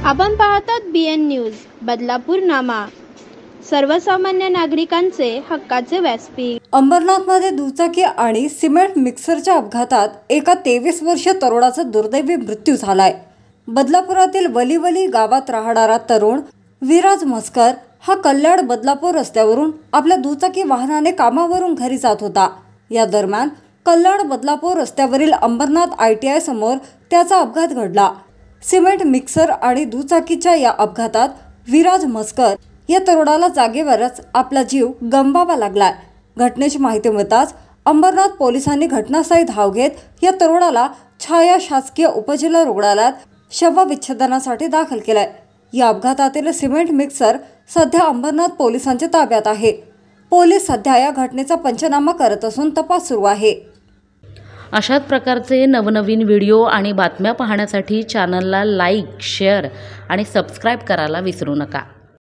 आपण पाहतात BN news Badlapur नामा, सर्वसामान्य नागरिकांचे हक्काचे व्यासपीठ। अंबरनाथमध्ये दुचाकी आणि सिमेंट मिक्सरच्या अपघातात एका 23 वर्षीय तरुणाचा दुर्दैवी मृत्यू झालाय। बदलापुरातील वलीवली गावात राहणारा तरुण विराज म्हस्कर हा कल्याण बदलापूर रस्त्यावरून आपल्या दुचाकी वाहनाने कामावरून घरी जात होता। या दरम्यान कल्याण बदलापूर रस्त्यावरील अंबरनाथ ITI समोर त्याचा अपघात घडला। सिमेंट मिक्सर आणि दुचाकीच्या या अपघातात विराज म्हस्कर या तरुणाला जागेवरच आपला जीव गमवावा लागला। घटनेची माहिती मिळताच अंबरनाथ पोलिसांनी घटनास्थळी धाव घेत या तरुणाला छाया शासकीय उपजिल्हा रुग्णालयात शवविच्छेदनासाठी दाखल केले। या अपघातातील सिमेंट मिक्सर सध्या अंबरनाथ पोलिसांच्या ताब्यात आहे। पोलीस सध्या या घटनेचा पंचनामा करत असून तपास सुरू आहे। अशाच प्रकारचे नवनवीन व्हिडिओ आणि बातम्या पाहण्यासाठी चॅनलला लाईक, शेअर आणि सबस्क्राईब करायला विसरू नका।